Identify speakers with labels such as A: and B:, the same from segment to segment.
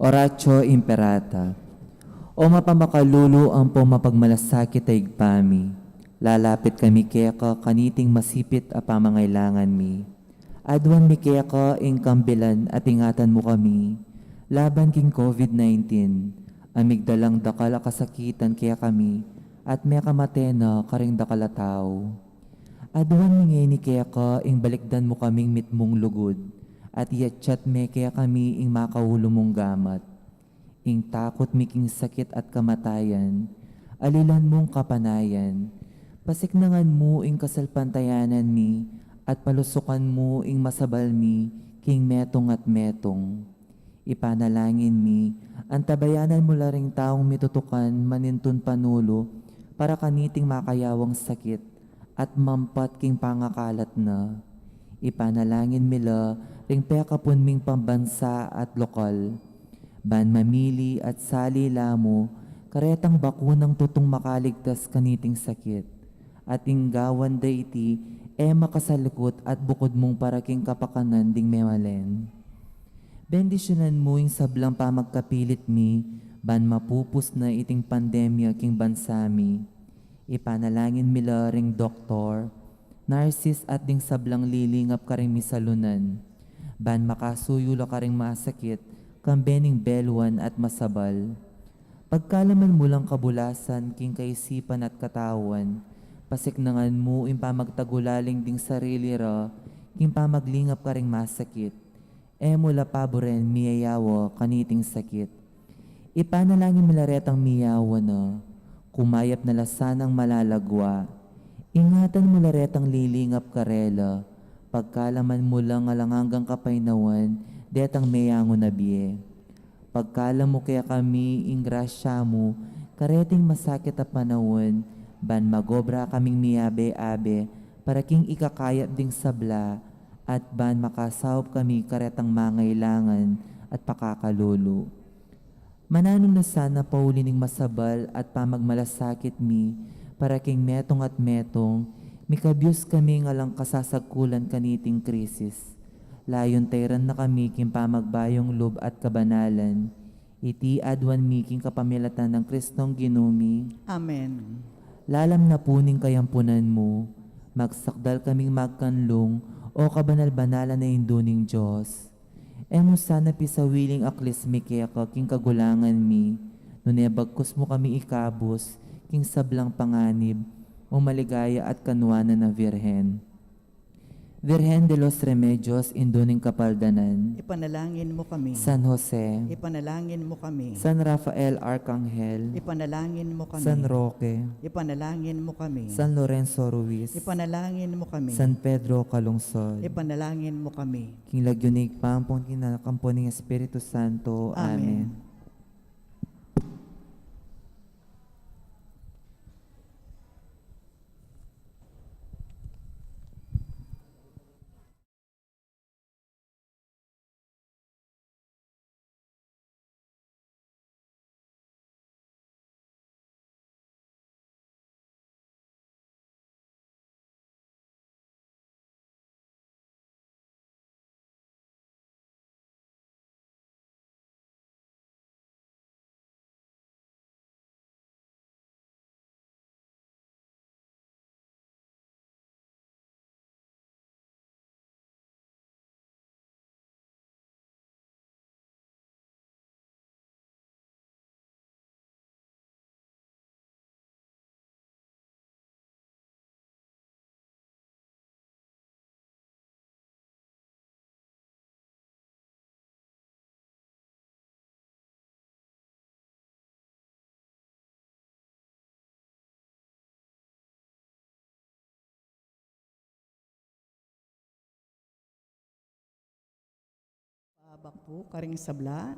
A: Oratio Imperata. O mapamakalulu ang pumapagmalasakit ay igpami. Lalapit kami keka kaniting masipit a pamangailangan mi. Adwan mi keka ing kambilan at ingatan mo kami. Laban king COVID-19, amigdalang dakala kasakitan kaya kami at may kamatena karing dakala tao. Adwan mi ngayon ni kaya ka ing balikdan mo kaming mitmong lugod at yatchat me kaya kami ing makaulo mong gamat. Ing takot miking sakit at kamatayan, alilan mong kapanayan, pasiknangan mo ing kasalpantayanan mi at palusukan mo ing masabal mi king metong at metong. Ipanalangin mi, antabayanan mo laring taong mitutukan manintun panulo para kaniting makayawang sakit at mampat king pangakalat na. Ipanalangin mila ring pekapun ming pambansa at lokal. Ban mamili at sali lamo, karetang bakunang tutong makaligtas kaniting sakit. At inggawan dayti, makasalikot at bukod mong paraking kapakanan ding memalen. Bendisyonan mo yung sablang pamagkapilit mi, ban mapupus na iting pandemya king bansami. Ipanalangin mila ring doktor, narsis at ding sablang lilingap ka ring misalunan. Ban makasuyulo ka ring masakit, kambening belwan at masabal. Pagkalaman mo lang kabulasan, king kaisipan at katawan, pasiknangan mo in pamagtagulaling ding sarili ra, king pamaglingap ka ring masakit, mula paboren miyayawa kaniting sakit. Ipanalangin milaretang miyawa na, kumayap na lasanang malalagwa, ingatan mo laretang lilingap karela, pagkalaman mo lang alangangang kapainawan, detang mayango na biye. Pagkala mo kaya kami ing grasya mo, kareting masakit a panawon, ban magobra kaming miyabe-abe, para king ikakayat ding sabla, at ban makasawop kami karetang mangailangan at pakakalulo. Mananong na sana paulining masabal at pamagmalasakit mi, para king metong at metong, mikabyos kami ngalang kasasagkulan kaniting krisis. Layon tayran na kami king pamagbayong loob at kabanalan, iti adwan miking kapamilatan ng Kristong ginumi.
B: Amen.
A: Lalam na puning kayampunan mo, magsakdal kaming magkanlong, o kabanal-banalan na induning Diyos. Emo sana pisawiling aklis mi kaya king kagulangan mi, nunebagkos mo kami ikabos, king sablang panganib, o maligaya at kanwanan na Virhen. Virgen de los Remedios, induning kapaldanan.
B: Ipanalangin mo kami.
A: San Jose.
B: Ipanalangin mo kami.
A: San Rafael Arcangel.
B: Ipanalangin mo kami.
A: San Roque.
B: Ipanalangin mo kami.
A: San Lorenzo Ruiz.
B: Ipanalangin mo kami.
A: San Pedro Calungsod.
B: Ipanalangin mo kami.
A: King Lagyunig Pampon, kinakampon ng Espiritu Santo. Amen.
B: Amen. Bakpo, karing sabla.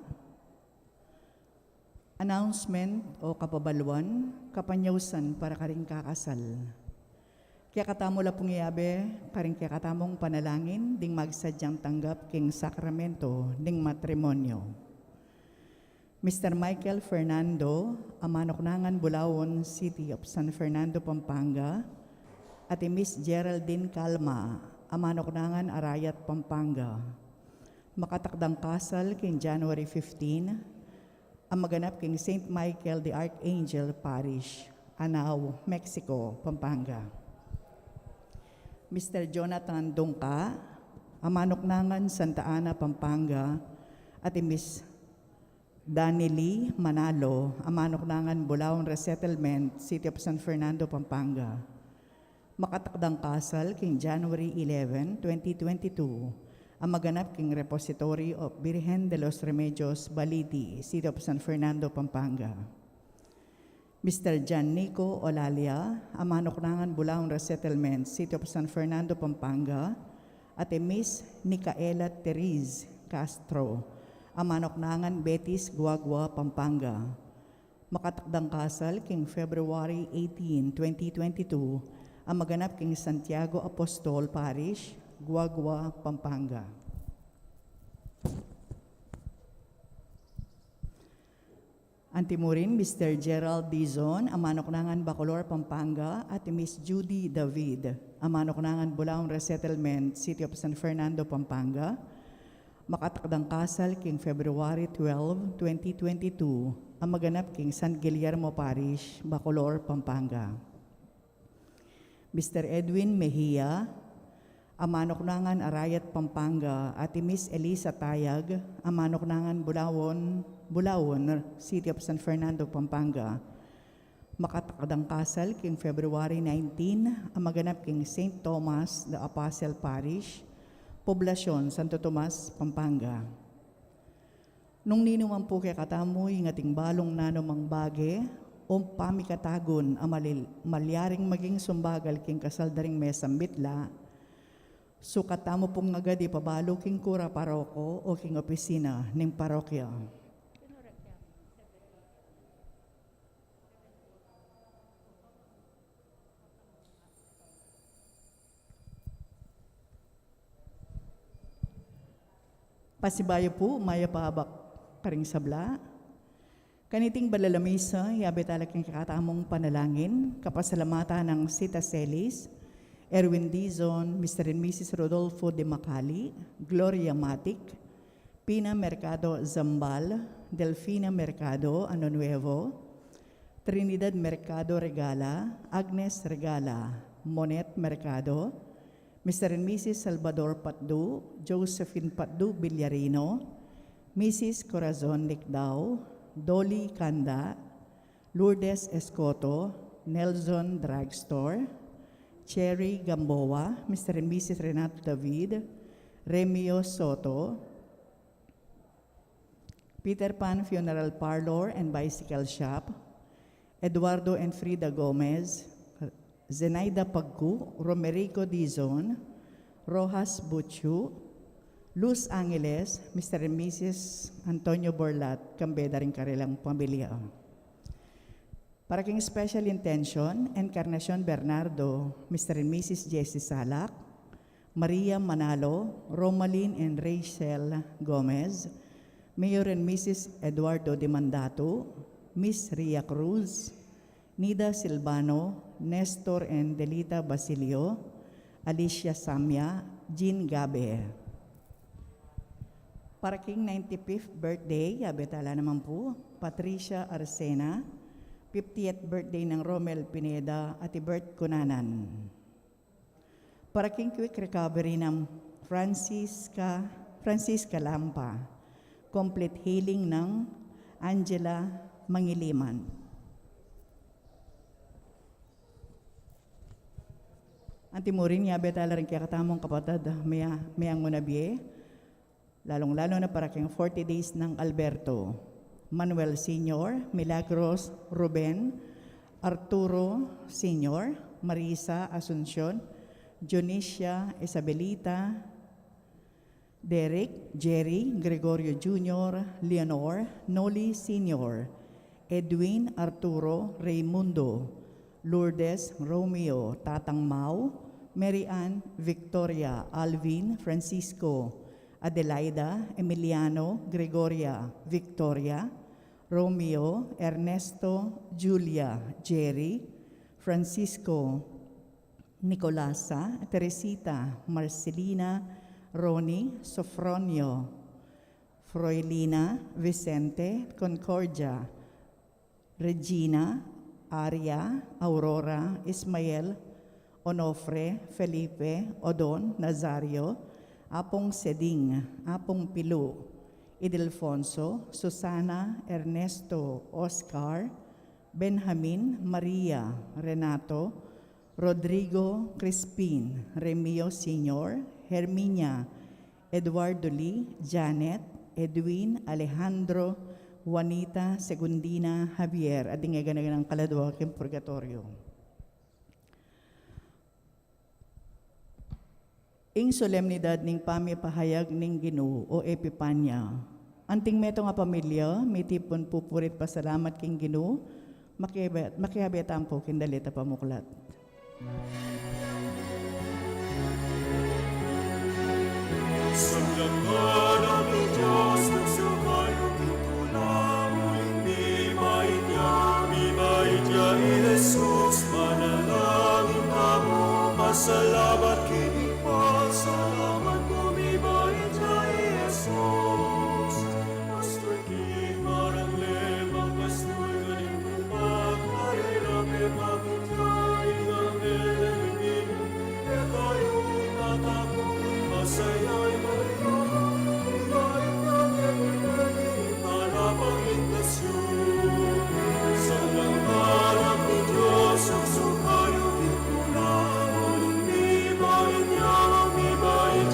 B: Announcement o kapabaluan, kapanyawsan para karing kakasal. Kaya katamo la pong iabe, karing kaya katamong panalangin, ding magsadyang tanggap king sakramento, ding matrimonyo. Mr. Michael Fernando, Amanoknangan, Bulawon, City of San Fernando, Pampanga, at Miss Geraldine Calma, Amanoknangan, Arayat, Pampanga. Makatakdang kasal king January 15, ang maganap king St. Michael the Archangel Parish, Anao, Mexico, Pampanga. Mr. Jonathan Dungka, Amanoknangan, Santa Ana, Pampanga, at Miss Danily Manalo, Amanoknangan, Bulaon Resettlement, City of San Fernando, Pampanga. Makatakdang kasal king January 11, 2022, ang maganap king Repository of Virgen de los Remedios, Baliti, City of San Fernando, Pampanga. Mr. John Nico Olalia, Amanoknangan, Bulaon Resettlement, City of San Fernando, Pampanga, at Miss Nicaela Therese Castro, Amanoknangan, Betis, Guagua, Pampanga. Makatakdang kasal king February 18, 2022, ang maganap king Santiago Apostol Parish, Guagua, Pampanga. Antimurin, Mr. Gerald Dizon, Amanoknangan, Bacolor, Pampanga, at Miss Judy David, Amanoknangan, Bulaon Resettlement, City of San Fernando, Pampanga. Makatakdang kasal king February 12, 2022, ang maganap king San Guillermo Parish, Bacolor, Pampanga. Mr. Edwin Mejia, Amanoknangan, Arayat, Pampanga, at Miss Elisa Tayag, Amanoknangan, Bulaon, City of San Fernando, Pampanga. Makatakdang kasal king February 19, ang maganap king St. Thomas the Apostle Parish, Poblasyon, Santo Tomas, Pampanga. Nung ninuman po kay katamoy ngating balong nanomang bage, o pamikatagon ang malyaring maging sumbagal king kasaldaring mesang bitla, sukatamo pong agad ipabalo king kura paroko o king opisina ng parokya. Pasibayo po, maya pahabak karing sabla. Kaniting balalamisa, yabe talaking kakatamong panalangin, kapasalamatan ng Sita Celis, Erwin Dizon, Mr. and Mrs. Rodolfo de Macali, Gloria Matic, Pina Mercado Zambal, Delfina Mercado Ano Nuevo, Trinidad Mercado Regala, Agnes Regala, Monet Mercado, Mr. and Mrs. Salvador Patdu, Josephine Patdu Villarino, Mrs. Corazon Nicdao, Dolly Kanda, Lourdes Escoto, Nelson Dragstore, Cherry Gamboa, Mr. and Mrs. Renato David, Remio Soto, Peter Pan Funeral Parlor and Bicycle Shop, Eduardo and Frida Gomez, Zenaida Pagku, Romerico Dizon, Rojas Butchu, Luz Angeles, Mr. and Mrs. Antonio Borlat, kambeda rin karilang pamilya. Para king special intention, Encarnacion Bernardo, Mr. and Mrs. Jessie Salak, Maria Manalo, Romaline and Rachel Gomez, Mayor and Mrs. Eduardo De Mandato, Miss Ria Cruz, Nida Silvano, Nestor and Delita Basilio, Alicia Samya, Jean Gabe. Para king 95th birthday, yabetala naman po, Patricia Arcena, 50th birthday ng Romel Pineda at Bert Cunanan. Para king quick recovery ng Francisca Lampa, complete healing ng Angela Mangiliman. Antimurin, yabetala rin kaya katamong kapatid, mayang munabye, lalong-lalo na para kayong 40 days ng Alberto, Manuel Sr., Milagros Ruben, Arturo Sr., Marisa Asuncion, Jonicia Isabelita, Derek, Jerry, Gregorio Jr., Leonor, Noli Sr., Edwin Arturo Raimundo, Lourdes Romeo, Tatang Mau, Mary Ann Victoria, Alvin Francisco, Adelaida Emiliano Gregoria Victoria, Romeo Ernesto Julia Jerry, Francisco Nicolasa, Teresita Marcelina, Ronnie Sofronio, Froilina, Vicente, Concordia, Regina, Aria, Aurora, Ismael, Onofre, Felipe, Odon, Nazario, Apong Seding, Apong Pilu, Idelfonso, Susana, Ernesto, Oscar, Benjamin, Maria, Renato, Rodrigo, Crispin, Remio Sr., Herminia, Eduardo Lee, Janet, Edwin, Alejandro, Juanita, Segundina, Javier, at nga ng kaladwa king purgatorio. Ing solemnidad ning pamipahayag ning Ginoo o Epipanya. Anting meto nga pamilya, may tipon pupurit pasalamat king Ginoo, makihabetan po kindalita pamuklat.
C: Sa langanan ni Diyos, nagsukayo kitula, muling mimait niya, Jesus, manalangin kamo, pasalamat kinigpa, salamat mo, mimait niya, Jesus. Pastor King, marang lemang, pastor galing kumat, karay rapi, bakit niya, ingang nilagin, e kayo tatakot, masaya'y Maria, ibait ng Evangelii, hanapang ligtasyon. Sa langanan ni Diyos, ang sukayo kitula, muling mibait niya, mibait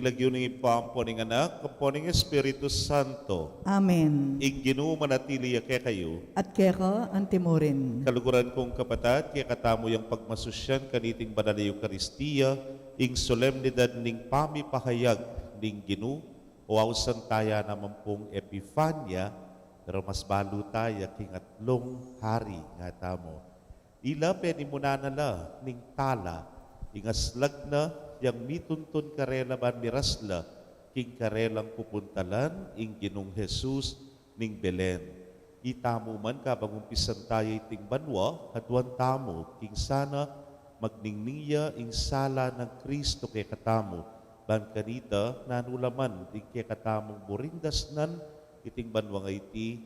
D: lagyo ng ipampo ng anak, kapo ng Espiritu Santo.
B: Amen.
D: Ing Ginoo manatili kay kayo.
B: At kaya ang timurin.
D: Kaluguran kong kapatid, kaya katamo yung pagmasusyan kaniting banal na Eukaristiya, ing solemnidad ning pamipahayag ning Ginoo, o awsan taya naman pong Epifanya, pero mas balo tayo king atlong hari nga tamo. Ila pwede mo nala ning tala, ingaslag na yang mituntun karela ban mirasla, king karelang pupuntalan, ing Ginong Jesus ning Belen. Itamo man kabang umpisan tayo iting banwa, hadwan tamo, king sana magningniya ing sala ng Kristo kay katamo, ban kanita nanulaman, ing kay katamong burindasnan, iting banwa nga iti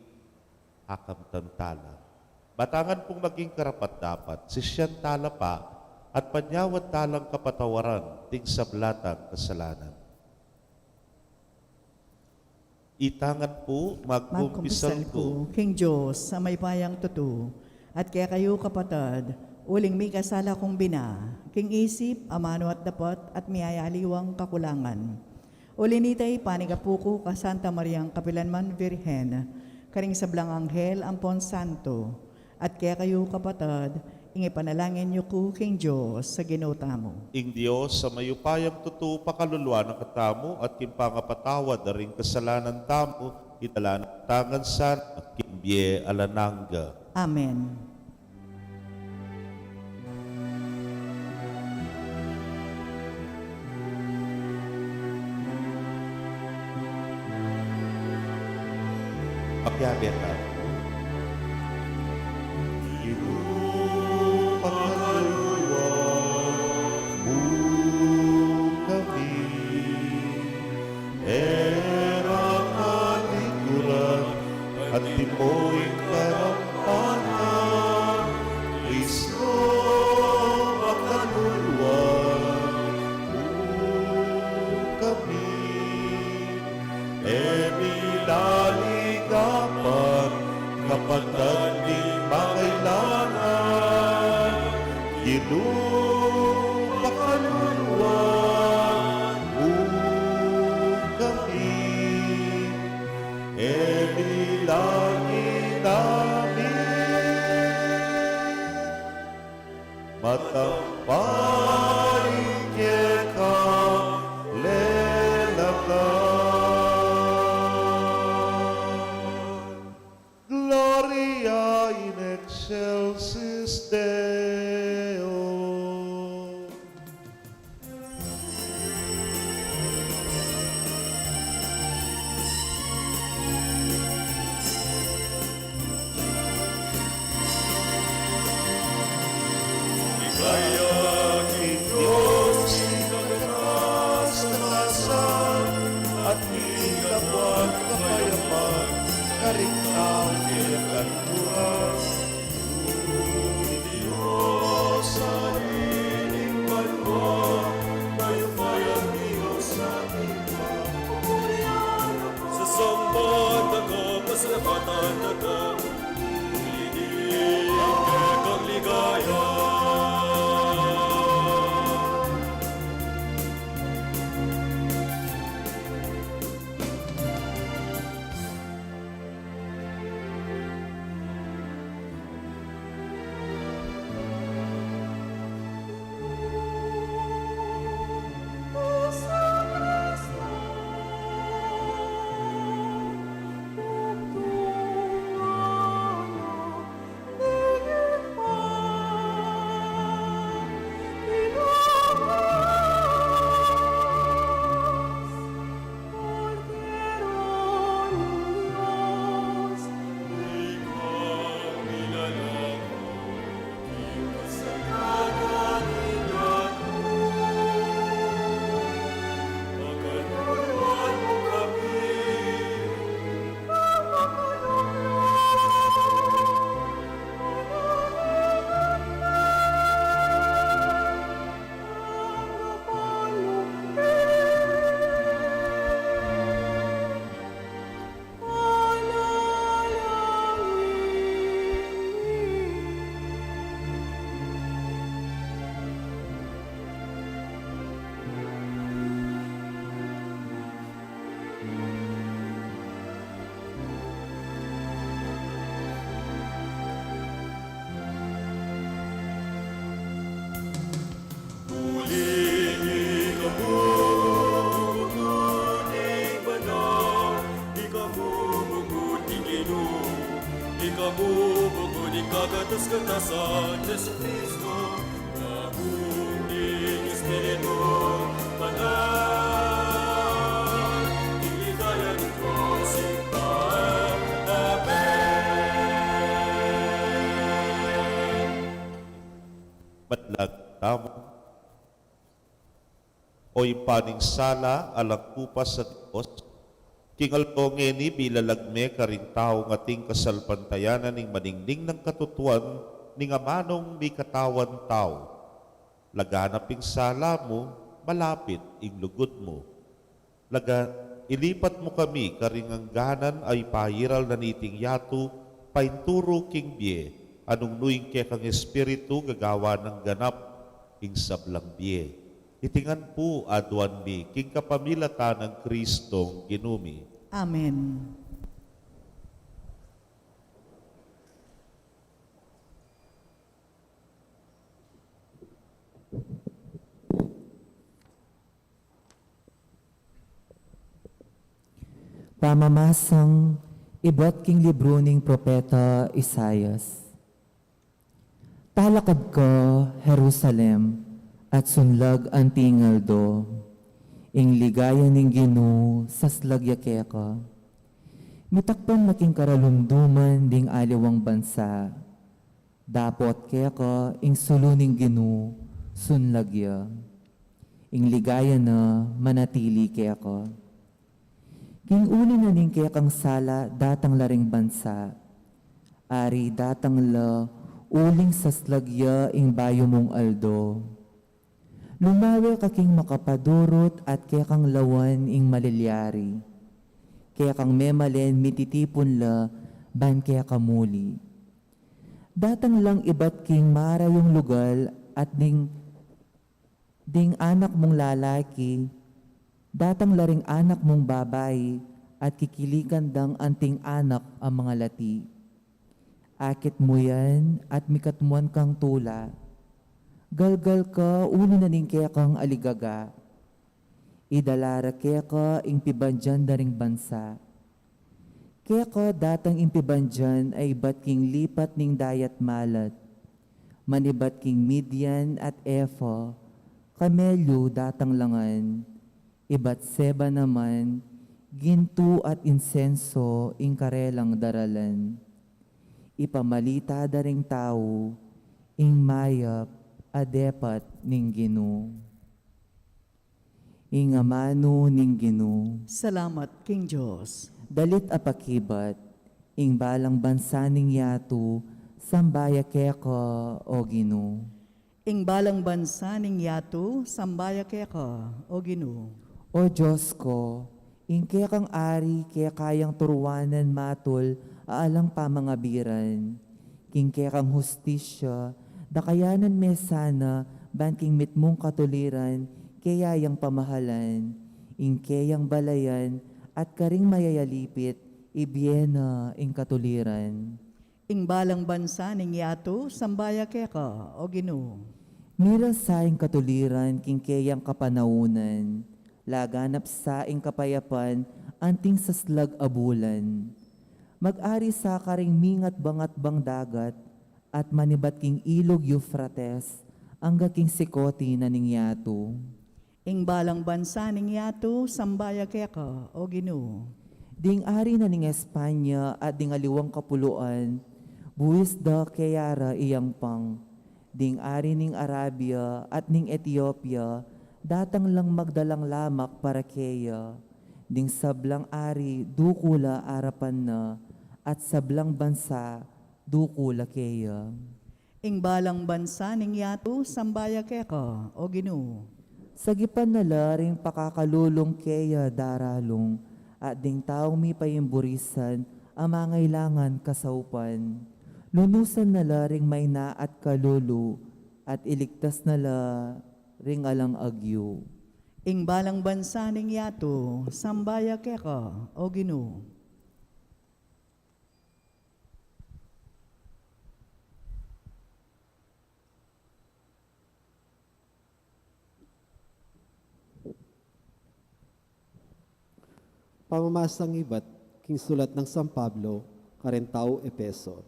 D: akam tantala. Batangan pong maging karapat dapat, sisyan tala pa, at panyawat talang kapatawaran, ting sablatang kasalanan. Itangan po, magkumpisal ko,
B: King Diyos, sa may payang tutu, at kaya kayo kapatid, uling may kasala kong bina, king isip, amano at dapat, at miyayaliwang kakulangan. Ulinitay panigapuko ka Santa Mariang Kapilanman Virhen, karing sablang anghel ampon santo, at kaya kayo kapatid, ingay panalangin niyo ko, King Diyos, sa ginota mo.
D: ing Diyos sa mayupayang tutu pakaluluwa ng katamo at kimpangapatawad na rin kasalanan tamo, italan tangan san at kimbye alananga.
B: Amen.
D: Pakyabit na. Ginoo pakaluluwa mo kami, era kalikuran at timoy karampanan, Kristo pakaluluwa mo kami, nilaligapan kapatid ni makailangan, Ginoo pakaluluwa mo kami, nilangin namin, matampain ka Gloria in excelsis Deo. Ligaya king Diyos, ikagatas katasan, at ilabuan kapayapan, kariktaw kaya kanturan,
C: pagatos katasan Jesu Cristo, kabuning Espiritu, Banal, iligaya ng Diyos,
D: Matlag tamo. Oy paning sala alang kupas sa Dios. Kingaltonge ni bilalagme karing tao ng ating kasalpantayanan ning maningning ng katutuan ning amanong ni katawan tao. Laganaping sala mo, malapit ing lugod mo. Ilipat mo kami karing angganan ay pahiral na niting yatu, painturo king bie, anong nuing ke kang espiritu gagawa ng ganap ing sablang bie. Itingan po aduan mi, king kapamilata ng Kristong ginumi.
B: Amen.
A: Pamamasang iba't king libro ning propeta Isayas. Talakad ka, Jerusalem, at sunlag ang tingal do, ing ligaya ning Ginoo sa slagyake ka. Mitakpan laking karalumduman ding aliwang bansa, dapot keka ing suluning Ginoo sunlagya, ing ligaya na manatili keka. King uli na ning kekang sala datang laring bansa, ari datang la uling sa slagya ing bayo mong aldo. Lumawe kaking makapadurot at kekang lawan ing malilyari. Kekang memalen mititipon la ban keka muli. Datang lang iba't king mara yung lugal at ding anak mong lalaki, datang laring anak mong babae at kikilikan dang anting anak ang mga lati. Akit mo yan at mikatmuan kang tula. Galgal ka, uli na ning kaya kang aligaga. Idalara kaya ka ing pibandyan daring bansa. Kaya ka datang ing pibandyan ay iba't king lipat ning dayat malat. Manibat king Midian at Efa, kamelyo datang langan. Iba't seba naman, ginto at insenso ing karelang daralan. Ipamalita daring tao, ing mayap, adepat ning Ginoo. Ing amano ning Ginoo.
B: Salamat, King Diyos.
A: Dalit apakibat, ing balang bansa ning yatu, sambaya keka o Ginoo.
B: Ing balang bansa ning yatu, sambaya keka, o Ginoo.
A: O Diyos ko, ing kekang ari kaya kayang turuanan matul aalang pamangabiran. King kekang hustisya, dakayanan me sana, banking mitmong katuliran, kayayang pamahalan, ing kayang balayan, at karing mayayalipit, ibiena ing katuliran.
B: Ing balang bansa ning yatu, sambaya keka, o Ginoo.
A: Mira sa ing katuliran, king kayang kapanaunan, laganap sa ing kapayapan, anting sa slag abulan. Mag-ari sa karing mingat bangat bang dagat, at manibat king ilog Euphrates, angga king sikoti na ning yatu.
B: Ing balang bansa ning yatu, sambaya keka, o Ginoo.
A: Ding ari na ning Espanya at ding aliwang kapuluan, buwis da kayara iyang pang. Ding ari ning Arabia at ning Ethiopia, datang lang magdalang lamak para keya. Ding sablang ari, dukula arapan na, at sablang bansa, dukula keya.
B: Ing balang bansa ning yatu, sambaya keka, o Ginoo.
A: Sagipan na laring pakakalulong keya daralong, at ding taong mi payimburisan, amangailangan kasaupan. Lunusan na laring may na at kalulu, at iligtas na la ring alang agyo.
B: Ing balang bansa ning yatu, sambaya keka, o Ginoo.
E: Pamamasang iba't king sulat ng San Pablo, Karentao, Epeso.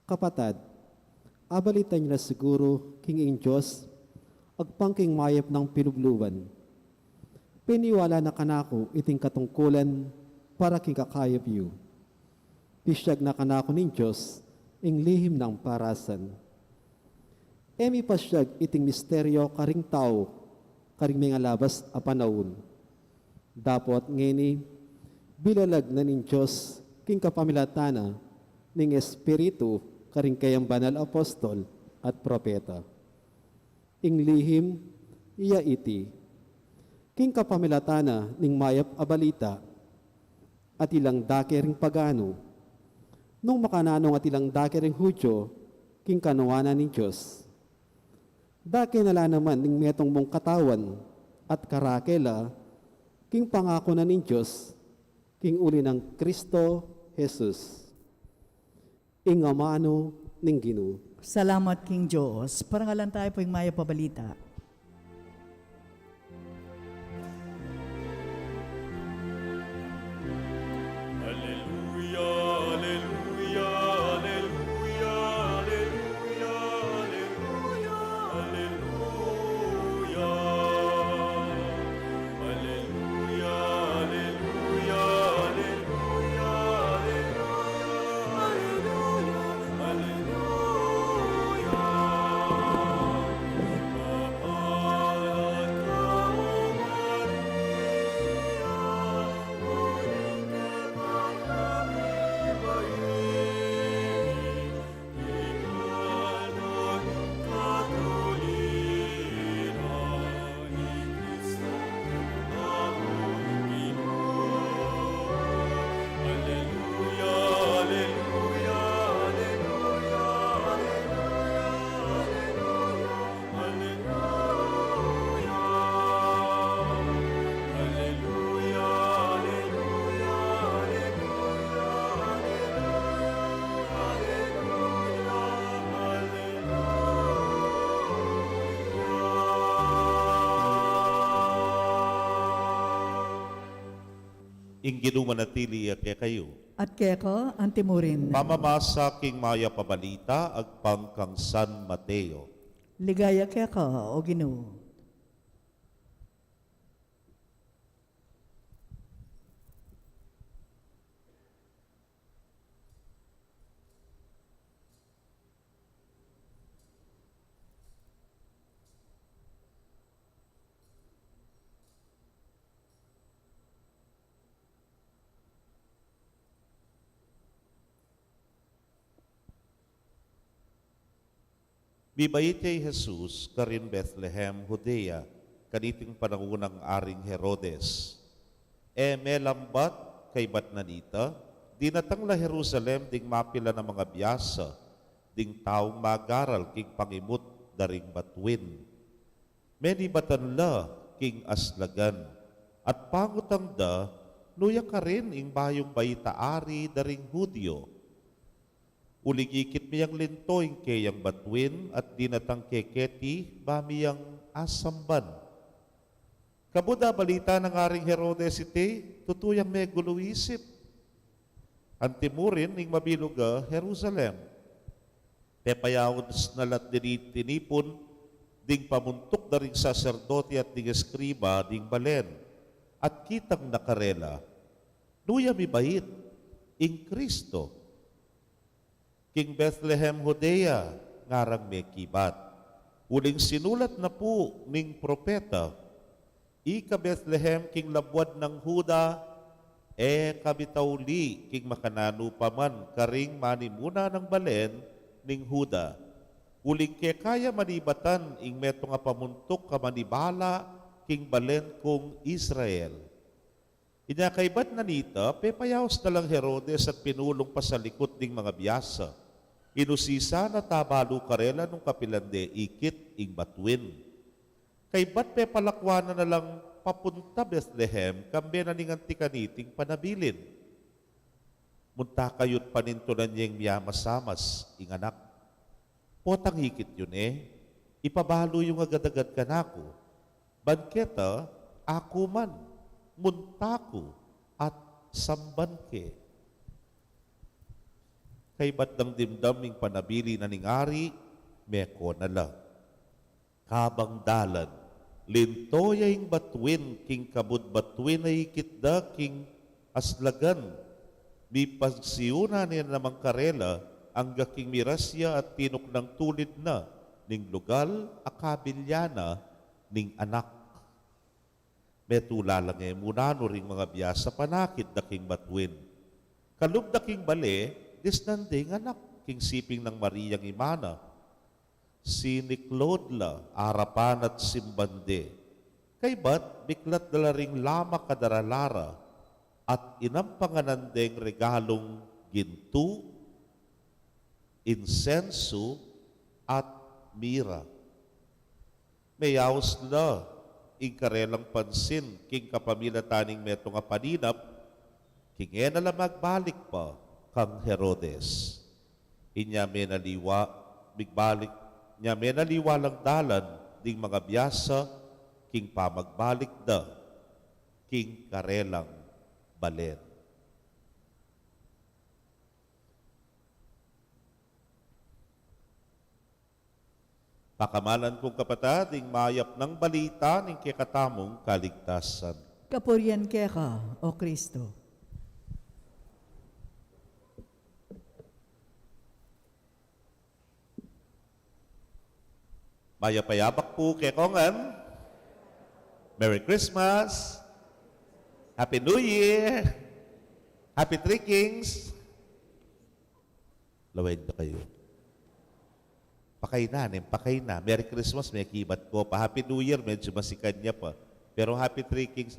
E: Kapatad, abalitan niyo na siguro king ing Diyos, agpangking mayap ng pinubluwan. Piniwala na kanako iting katungkulan para king kakayap yu. Pisyag na kanako ning Diyos, ing lihim ng parasan. Emi pasyag iting misteryo karing tao, karing mga labas a panahon. Dapot ngeni, bilalag na ning Diyos, king kapamilatana, ning Espiritu, karing kayang banal apostol at propeta. Ing lihim, iya iti, king kapamilatana ning mayap a balita, at ilang dakiring pagano, nung makananong at ilang dakiring Hudyo, king kanuwanan ning Diyos. Daki nala naman ning metong mong katawan at karakela, king pangako na ning Diyos, king uli ng Kristo Jesus. Ing amano ning Ginoo.
B: Salamat King Diyos. Parangalan tayo po yung maya pabalita.
C: Alleluia, alleluia, alleluia, alleluia, alleluia, alleluia. Alleluia, alleluia, alleluia, alleluia, alleluia. Mapalad ka, O Maria, muling
D: Ing ginumanatili kay kayo.
B: At keko, antimurin.
D: Pamamasa king maya pabalita, agpang kang San Mateo.
B: Ligaya keko, o Ginoo.
D: Bibait kay Jesus, karin Bethlehem, Judea, kaniting panangunang aring Herodes. Melambat kay Batnanita, dinatang la Jerusalem ding mapila ng mga biyasa, ding taong magaral king pangimut daring batwin. Menibatan la king aslagan, at pangutang da, nuya ka rin ing bayong bayitaari daring Hudyo. Uligikit miyang lintoing kayang batwin at dinatang keketi bamiyang asamban. Kabuda balita ng aring Herodes iti, tutuyang may guluisip. Antimurin ing mabiluga Jerusalem. Pepayawon na lat tinipon, ding pamuntok na ring saserdote at ding eskriba ding balen. At kitang nakarela, nuya mi bait ing Kristo. King Bethlehem, Judea, ngarang may kibat. Uling sinulat na po ning propeta, Ika Bethlehem, king labwad ng Huda, kabitauli, king makanano paman, karing manimuna ng balen ning Huda. Uling ke kaya manibatan, ing meto nga pamuntok ka manibala, king balen kong Israel. Inyakaibat na nita, pepayaos na lang Herodes at pinulong pa sa likod ng mga biyasa. Inusisa na tabalo karela nung kapilande ikit ing batwin. Kay ba't pepalakwana na lang papunta Bethlehem, kambe na ning antikaniting panabilin. Munta kayot panintunan niyang miyamasamas, ing anak. Potang hikit yun ipabalo yung agad-agad kanako. Banketa, ako man, muntako, at sambanke. Kay ba't ng dimdaming panabili na ningari, meko na la. Kabang dalan, lintoyay batwin, king kabud batwin ay kitda, king aslagan. Mi pagsiyuna niya namang karela, ang gaking mirasya at tinok ng tulid na, ning lugal, akabilyana, ning anak. Metula lang muna no ring mga biyasa panakit da king batwin. Kalub da king bale, disnanding anak, king siping ng Mariyang Imana. Siniklodla, arapan at simbande. Kay ba't biklat dala ring lama kadaralara at inampanganandeng regalong gintu, insenso at mira. Mayaos na, ingkarelang pansin, king kapamilya taning meto nga paninap, king na magbalik pa, kang Herodes. Inya menaliwa, bigbalik, niya menaliwa lang dalan, ding mga biyasa, king pamagbalik da, king karelang balen. Pakamalan kong kapatid, ding mayap ng balita ng kikatamong kaligtasan.
B: Kapurian ka, O Kristo.
D: Mayapayabak po kay Kongan. Merry Christmas! Happy New Year! Happy Three Kings! Lawed na kayo. Pakay na. Merry Christmas, may kibat ko pa. Happy New Year, medyo masikan niya pa. Pero Happy Three Kings,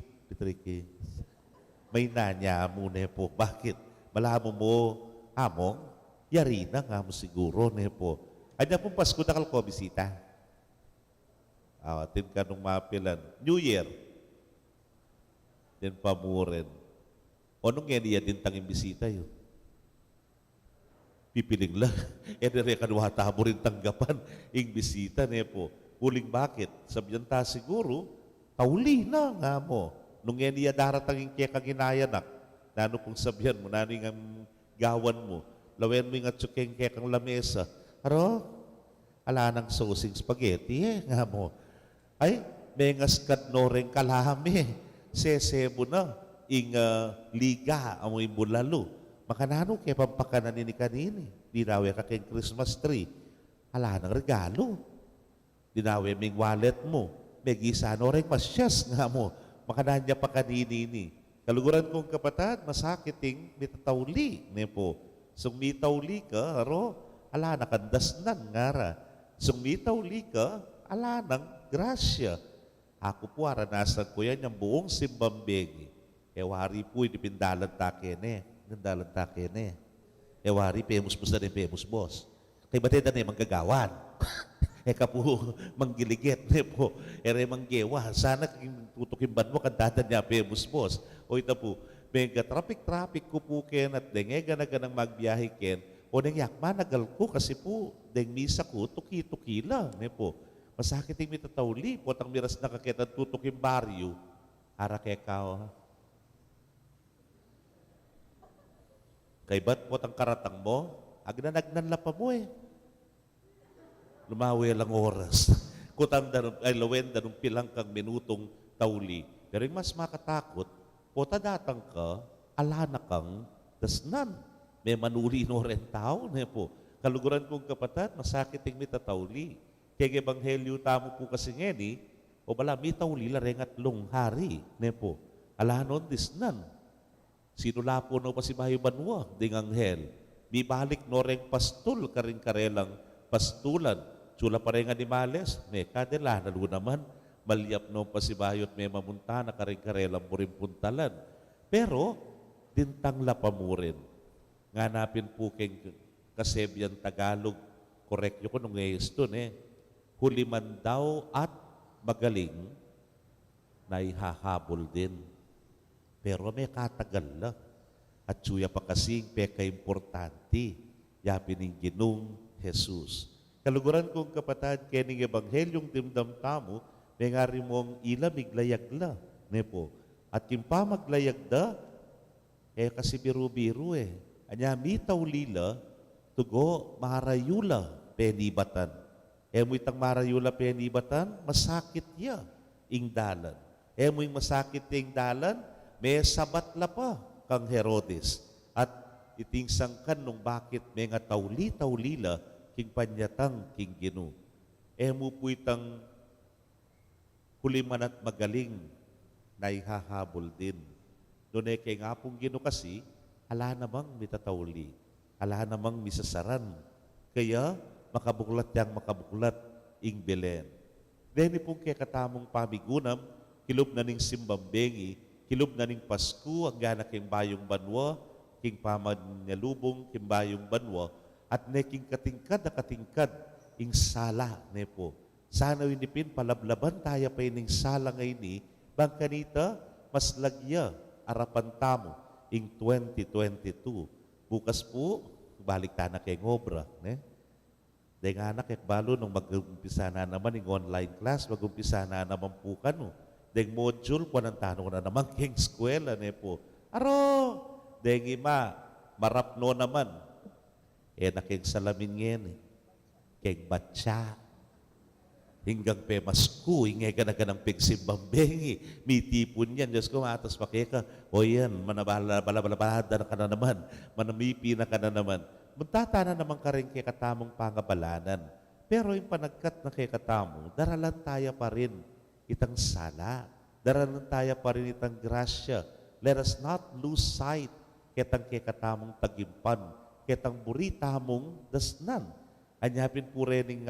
D: may nanya muna po. Bakit? Malamo mo, among, yari na nga mo siguro, ne po. Anya po Pasko na kalko, bisita. Awatin ka nung mapilan. New Year. Din pamurin. O nung yan iya din tanging bisita yun. Pipiling lang. E nire kanuhata mo rin tanggapan. Ing bisita ne po. Huling bakit? Sabihan ta siguro, tauli na nga mo. Nung yan iya daratanging kaya kaginayanak. Nano kung sabihan mo, nano yung gawan mo. Lawen mo yung atsukeng kaya kang lamesa. Aro, ala ng sosing spaghetti nga mo. Ay, mengas kad no rin kalami. Sesebo na. Ing liga, amoy bulalo. Makanano kaya pampakanan ni kanini. Dinawe ka kay Christmas tree. Ala ng regalo. Dinawe ming wallet mo. May gisano rin masyas nga mo. Makananya pa kanini ni. Kaluguran kong kapatid, masakiting mitatawli. Ne po. Sung mitawli ka, aro, ala nakandasnan nga ra. Sung mitawli ka, ala ng grasya. Ako po, aranasan ko yan, yung buong simbambegi. Ewari po, dipindalan takene. Pindalan takene. Ewari, pemus po sa rin, pemus boss. Kay batida na yung manggagawan. Eka po, manggiligit. Po, ere manggewa. Sana tutukin mo, kandada niya, pemus boss. O ito po, mega traffic ko po ken at dengega na ganang magbiyahe ken. O nangyak, managal ko kasi po, deng misa ko, tuki-tuki lang. Po, masakit yung mitatawli. Potang miras na kakita tutukin baryo. Ara kekaw. Kay ba't potang karatang mo? Agnanagnan la pa mo eh. Lumawi lang oras. Kutang ay lawen danong pilang kang minutong tawli. Pero yung mas makatakot, pota datang ka, alana kang dasnan. May manuli no rin tao. Po. Kaluguran kong kapatid, masakit yung mitatawli. Kaya ebanghelyo tamo po kasi ngeni, o bala mitawli la rin at hari. Po. Alanon disnan. Sinula po no pa si Bayo Banwa, ding anghel. Bibalik no rin pastul, karing karelang pastulan. Tsula pa rin animales, may kadela, nalo naman, malyap no pa si Bayo at may mamunta na karing karelang mo rin puntalan. Pero, dintang lapamurin. Nganapin po keng Kasebian Tagalog, correct yun ko nung ngayos huliman daw at magaling na ihahabol din. Pero may katagal na. At suya pa kasing peka importante. Yapin ng Ginong Jesus. Kaluguran kong kapatid, kening ebanghelyong dimdam tamo, may nga rin mong ilamig layagla. Po. At yung pamaglayagda, kasi biru-biru Anya mitaw lila, tugo marayula penibatan. Emo itang marayula penibatan, masakit ya ing dalan. Emo yung masakit ing dalan, may sabat la pa kang Herodes. At iting sangkan nung bakit may nga tawli-tawlila king panyatang king Gino. Emo po itang kuliman at magaling na ihahabol din. Doon kay nga pong Gino kasi, ala namang mitatawli, ala namang misasaran. Kaya makabuklat yang makabuklat ing Belen. Deni pong kay katamong pamigunam, kilob na ning simbambengi, kilob na ning Pasko, ang gana king bayong banwa, king pamad nyalubong, king bayong banwa, at neking katingkad na katingkad ing sala ne po. Sana winipin palablaban tayo pa ining sala ngayon ni, bang kanita, mas lagya, arapan tamo, ing 2022. Bukas po, balik ta na kay ngobra. Ne? Dahil nga anak, balo nung mag-umpisa na naman yung online class, mag-umpisa na naman po ka no. Dahil module, kung anong tanong na naman, king eskwela ne po. Aro! Dahil ima, marapno naman. Naking salamin ngayon eh. Keng batya. Hinggang pe masku, ingay ka na ka ng pigsimbambengi. May tipon yan. Diyos ko, matas pakeka. O yan, manabalabalabalabada na ka na naman. Manamipi na ka na naman. Magtata na naman ka rin kay katamong pangabalanan. Pero yung panagkat na kay katamo, daralan tayo pa rin itang sala. Daralan tayo pa rin itang grasya. Let us not lose sight kitang kay katamong tagimpan, kitang burita mong dasnan. Anyapin po rening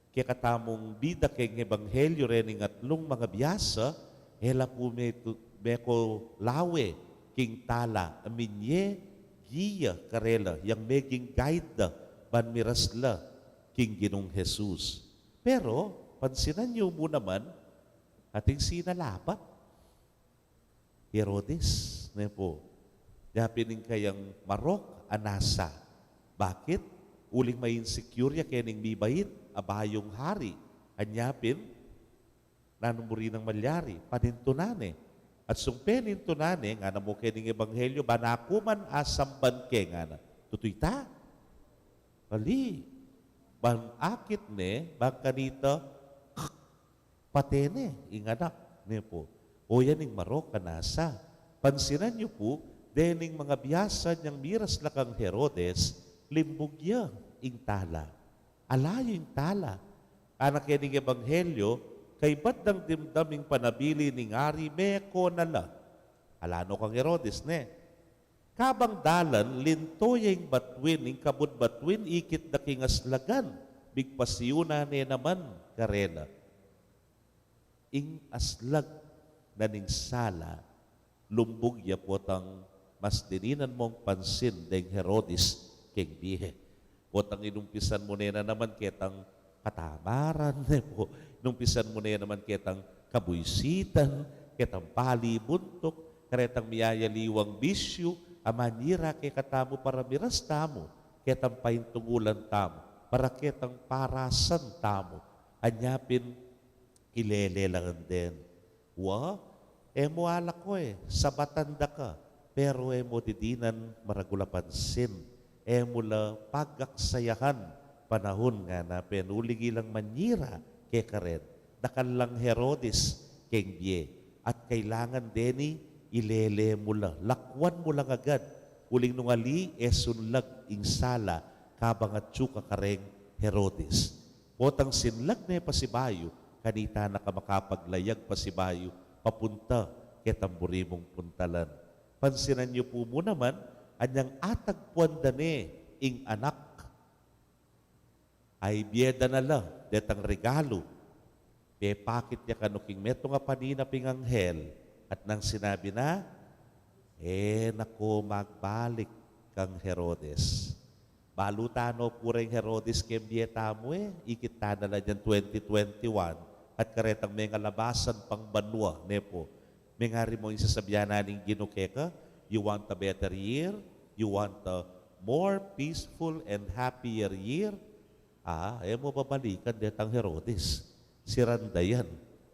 D: kay katamong bida kay ebanghelyo rening atlong mga biyasa, hela po meko lawe king tala, aminye, giya karela, yang meging guide ban mirasla king Ginong Jesus. Pero, pansinan niyo mo naman, ating sinalapat, Herodes, ne po. Yapining kayang marok, anasa. Bakit? Uling may insecure ya kening bibait, abayong hari. Anyapin, nanumuri ng malyari, panintunane. At sung penintunane, nga na mo kening ebanghelyo, banakuman asamban ke nga na. Tutuyta. Kali. Bang akit ne, bang kanita, patene, inganak. Ne po. O yan yung marok, anasa. Pansinan niyo po, dening mga biyasa niyang miras lakang Herodes, limbugya ing tala. Alayo ing tala. Anak yaning ebanghelyo, kay ba't ng dimdaming panabili ning ari, meko nala. Alano kang Herodes, ne? Kabang dalan, lintoy ing batwin, ing kabud batwin, ikit na kingaslagan, bigpasyuna ne naman, karela. Ing aslag na ning sala, lumbog ya potang mas dininan mong pansin deng Herodes keng bihe. Potang inumpisan mo na naman ketang katamaran, po. Inumpisan mo na naman ketang kabuisitan, ketang palibuntok, karetang miyayaliwang bisyo, amanira kay katamo para miras tamo, ketang paintungulan tamo, para ketang parasan tamo, anyapin kilelelangan din. Emo alak ko sabatanda ka, pero emo didinan maragula pansin. Emo la pagaksayahan panahon nga na penuligi lang manyira kay karen. Dakal lang Herodes keng biye. At kailangan deni ilele mo la. Lakwan mo lang agad. Uling nungali esunlag ing sala kabang at tsuka kareng Herodes. Potang sinlag na pasibayo, kanita na kamakapaglayag pasibayo, papunta ketamburi mong puntalan. Pansinan niyo po mo naman, anyang atagpuan dane ing anak ay biyeda na la, detang regalo. Pakit niya kanuking meto nga panina ping anghel at nang sinabi na, nako magbalik kang Herodes. Balutano po rin Herodes kem biyeta mo ikit na la dyan 2021 at karetang may labasan pang banwa, nepo. May nga rin mo yung sasabihan naning ginukeka, you want a better year? You want a more peaceful and happier year? Mo babalikan detang Herodes. Si Randayan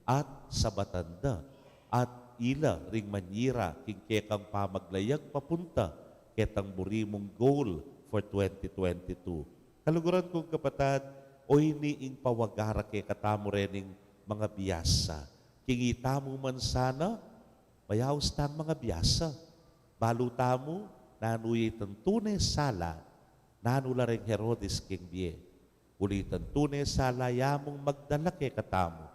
D: at Sabatanda at ila ring manyira king kekang pamaglayag papunta ketang burimong goal for 2022. Kaluguran kong kapatid, oy niing pawagara kay katamo rening mga biyasa. Kingita mo man sana, mayaos tang mga biyasa. Baluta mo, nanuyi tunay sala, nanula rin Herodes king biye. Ulitan tunay sala, yamong magdala kay katamo,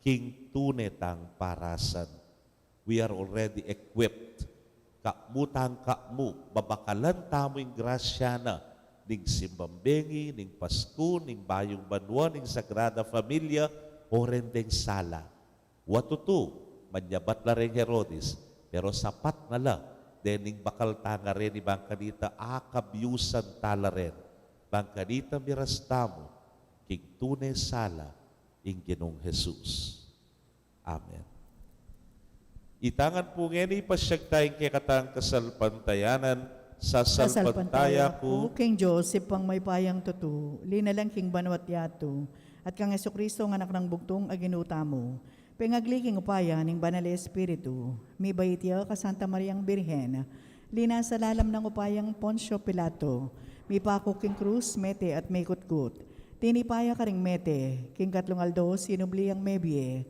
D: king tunay tang parasan. We are already equipped. Kakmutang kakmu, babakalan tamo yung grasya na, ning simbambengi, ning Pasko, ning bayong banwa, ning Sagrada Familia, o rendeng sala. Watutu, manyabat la rin Herodes, pero sapat na la, dening bakal tanga rin ni Bangkanita, akabyusan tala rin. Bangkanita miras tamo, king tunay sala, ing Ginong Jesus. Amen. Itangan po ngeni pasyag tayong kikatang kasalpantayanan sa salpantaya ko.
B: King Joseph pang may payang tutu, linalang king banwat yato, at kang Jesucristo ng anak ng bugtong aginuta mo, pengagli upaya ning banal espiritu, mi baitya ka Santa Mariang Birhen, lina sa lalam ng upayang Poncio Pilato, mi pako king krus, mete at may kutkut, tinipaya ka ring mete, king katlong aldo, sinubli ang mebye,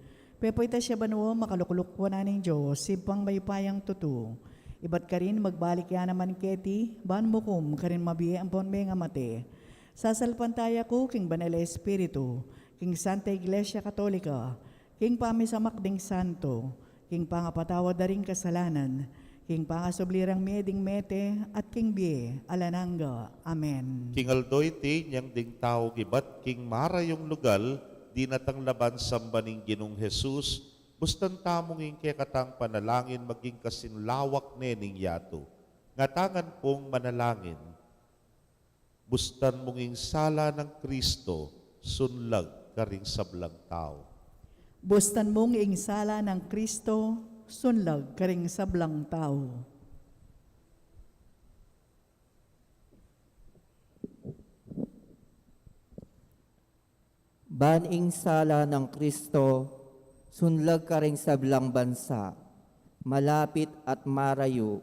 B: pepoy ta siya banwo makalukulukwa na ning Diyos, sipang may payang tutu, ibat ka rin magbalik ya naman keti, ban mukum ka rin mabiye ang ponme nga mate, sasalpantaya ko king banal espiritu, king Santa Iglesia Katolika, king pamisamakding santo, king pangapatawad na ring kasalanan, king pangasoblirang meding mete, at king biye, alananga. Amen.
D: King Aldoy ti, niyang ding tao gibat, king mara yung lugal, di natang laban sambaning Ginong Jesus, bustan tamong ing kekatang panalangin, maging kasinlawak nening yato. Ngatangan pong manalangin, bustan mong ing sala ng Kristo, sunlag karing sablang tao.
B: Bustan mong ing sala ng Kristo, sunlag karing sablang tao.
A: Baning sala ng Kristo, sunlag ka ring sablang bansa, malapit at marayo,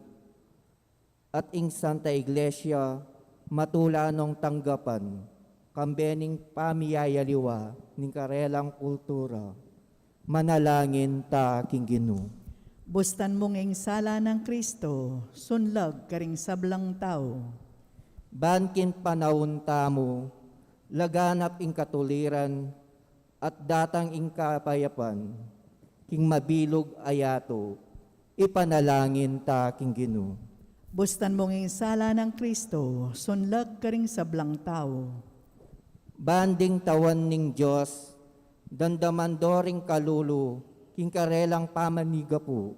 A: at ing Santa Iglesia, matulanong tanggapan, kambening pamiyayaliwa, ning karelang kultura, manalangin ta king Ginoo.
B: Bustan mong ing sala ng Kristo, sunlag karing sablang tao.
A: Bankin panahon tamo, laganap ing katuliran, at datang ing kapayapan, king mabilog ayato, ipanalangin ta king Ginoo.
B: Bustan mong ing sala ng Kristo, sunlag karing sablang tao.
A: Banding tawan ning Diyos, dandamandoring kalulu, king karelang pamaniga po,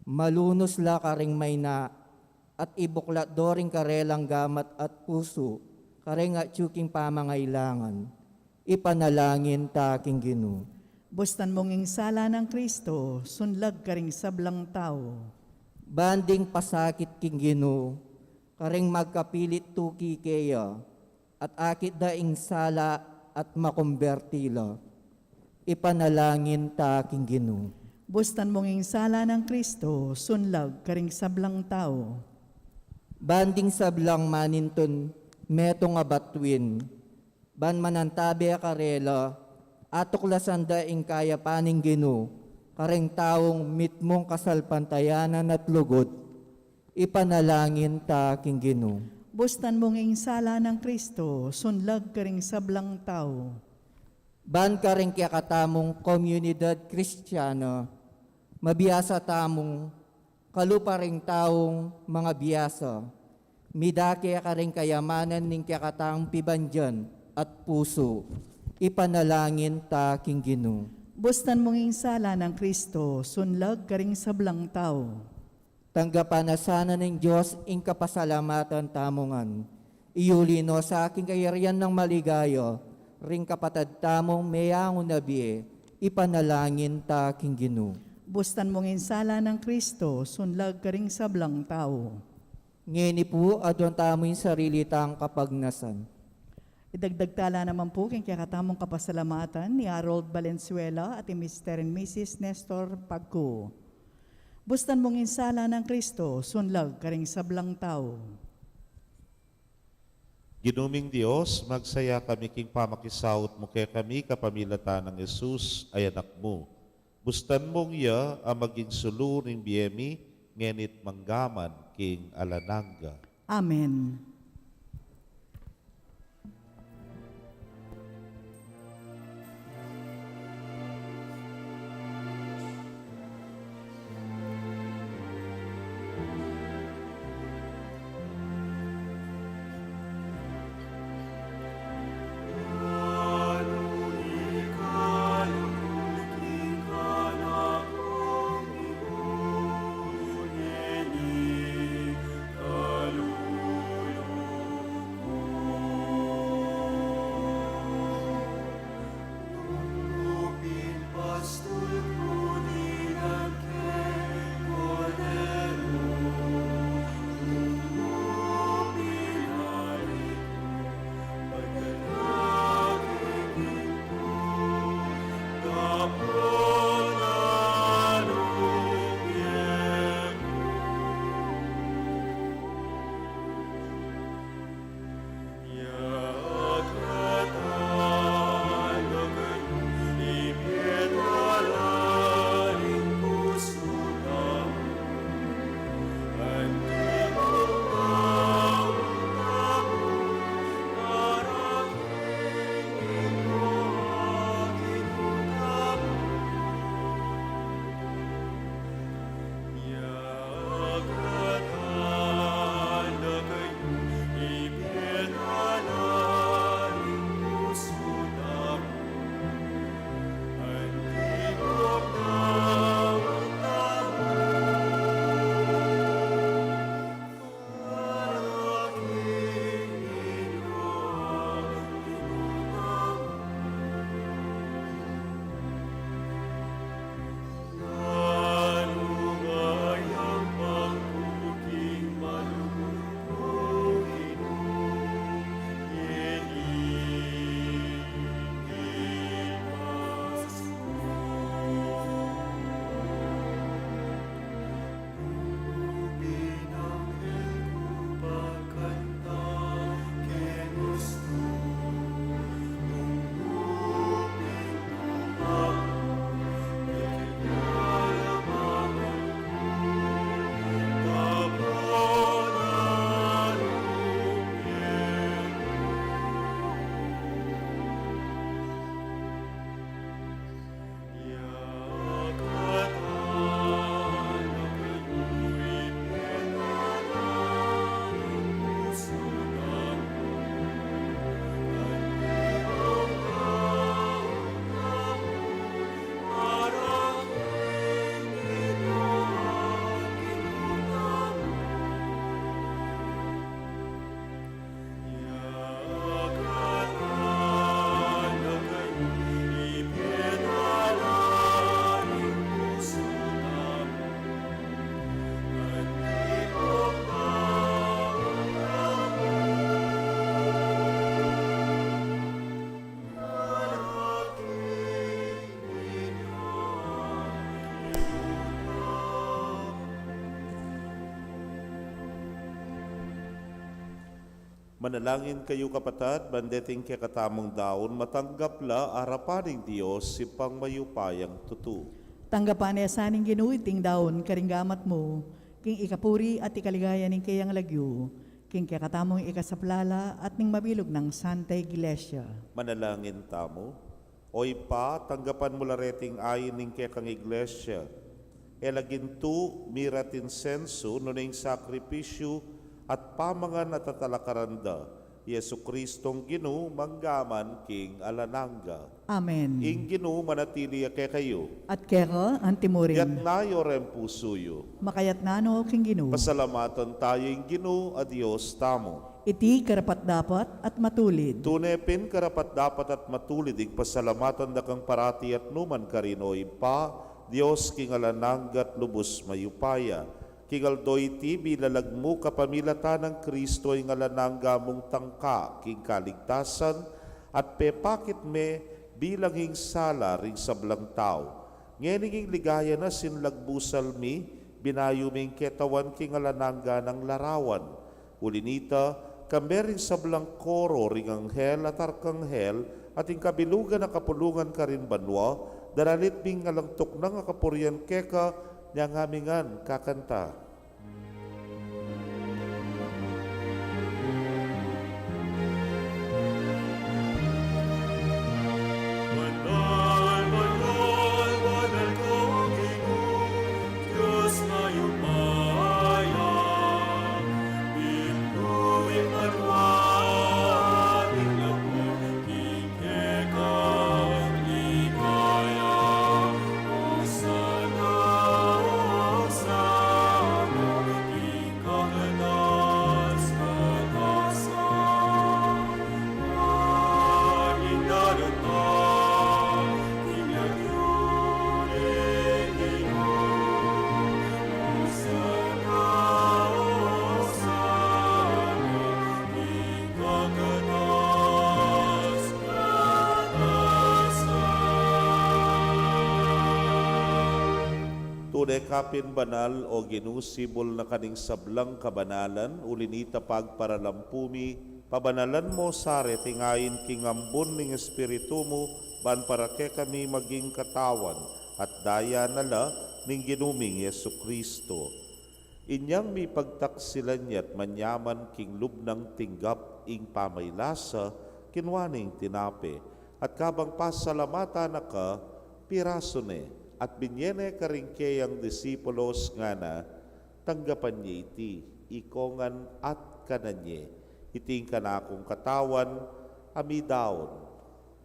A: malunos la karing mayna, at ibuklat doring karelang gamat at puso, karing at tsuking pamangailangan, ipanalangin ta king Ginoo.
B: Bustan mong ing sala ng Kristo, sunlag karing sablang tao.
A: Banding pasakit king Ginoo, karing magkapilit tuki keya, at akit daing sala at makumbertila, ipanalangin ta king Ginoo.
B: Bustan mong ing sala ng Kristo, sunlag karing sablang tao.
A: Banding sablang maninton, metong abatwin, ban manantabi karela, atuklasan daing kaya paning Ginoo, karing taong mitmong kasalpantayanan at lugod, ipanalangin ta king Ginoo.
B: Bustan mong ing sala ng Kristo, sunlag karing sablang tao.
A: Ban karing kakatamong komunidad Kristiyana, mabiyasa tamong kaluparing taong mga biyasa, midake karing kayamanan ning kakatang pibandyan at puso, ipanalangin ta king Ginoo.
B: Bustan mong ing sala ng Kristo, sunlag karing sablang tao.
A: Tanggapan na sana ng Diyos ing kapasalamatan tamongan. Iulino sa aking kayarian ng maligaya, ring kapatad tamong mayang unabi, ipanalangin ta king Ginoo.
B: Bustan mong ing sala ng Kristo, sunlag karing sablang tao.
A: Ngeni po adon tamo yung sarili tang kapagnasan.
B: Idagdag tala naman po king kakatamong kapasalamatan ni Harold Valenzuela at ni Mr. and Mrs. Nestor Pagco. Bustan mong insala ng Kristo, sunlag karing sablang tao.
D: Ginuming Dios, magsaya kami king pamakisaot mo kaya kami kapamilatan ng Jesus ay anak mo. Bustan mong iya ang maging suluring biyemi, ngenit manggaman king alananga.
B: Amen.
D: Manalangin kayo kapatad, bandeting kaya katamong daon, matanggapla arapaning Diyos si pangmayupayang tutu.
B: Tanggapan niya saning ginuiting daon karinggamat mo, king ikapuri at ikaligaya ning kayang lagyo, king kakatamong ikasaplala at ning mabilog ng Santa Iglesia.
D: Manalangin tamo, oy pa, tanggapan mo lareting ayin ning kaya kang iglesia, elagintu miratin senso nuning sakripisyo at pamangan at tatalakaranda, Yesu Kristong Ginu, manggaman king alananga.
B: Amen.
D: Ing Ginu, manatili kay kayo.
B: At kera
D: Yat
B: antimurin,
D: nayo ren pusuyo.
B: makayat nano king Ginu.
D: Pasalamatan tayo ing Ginu, adios tamo.
B: Iti karapat dapat at matulid.
D: Tunepin karapat dapat at matulid ing pasalamatan da kang parati at numan karinoy pa, Dios king alananga at lubos mayupaya. Kigaldoy ti bilalagmo kapamilatan ng Kristo ay ngalanangga mong tangka king kaligtasan at pepakit me bilang hing sala ring sablang tao. Ngeninging ligaya na sinlagbusal mi, binayuming ketawan king ngalanangga ng larawan. Ulinita, kambering sablang koro ring anghel at arkanghel, at ing kabilugan na kapulungan ka rin banwa, daralit bing ngalangtok ng akapurian keka, niyang hamingan kakanta.
C: Banal, banal, banal ko, Ginoo, Diyos na iyong maya. Binuing marwating labor, ikekang ligaya. Osana, Osana, ikakatas, katasan. Aking daratang, tingnan yun, Osana, Osana, ikakatas, katasan.
D: Tunay kapin banal o ginusibol na kaning sablang kabanalan, ulinita pagparalampumi, pabanalan mo sare tingayin kingambon ning espiritu mo, ban para ke kami maging katawan, at daya nala ning ginuming Yesu Kristo. Inyang mi pagtaksilan niya't manyaman king lubnang tinggap ing pamaylasa, kinwaning tinape, at kabang pasalamata na ka, piraso ne, at binyene karingke ang disipulos nga na, tanggapan niya iti, ikongan at kananye, iting kanakong katawan, amidaon,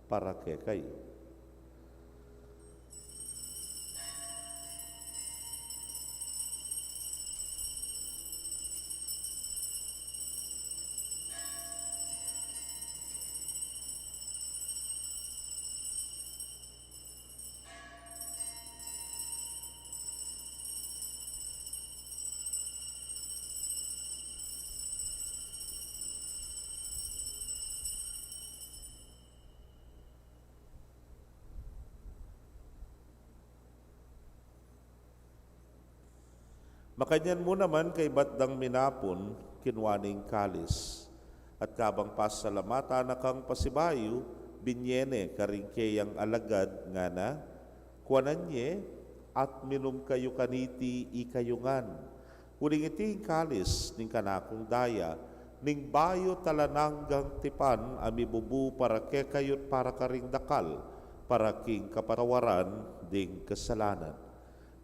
D: para kay. Makanyan mo naman kay batdang minapon, kinwaning kalis. At kabang pasalamata na kang pasibayo, binyene karingke ang alagad nga na, kuananye at minum kayo kaniti ikayungan. Uling iti kalis ning kanakong daya, ning bayo talananggang tipan amibubu para ke kayot para karing dakal, para king kapatawaran ding kasalanan.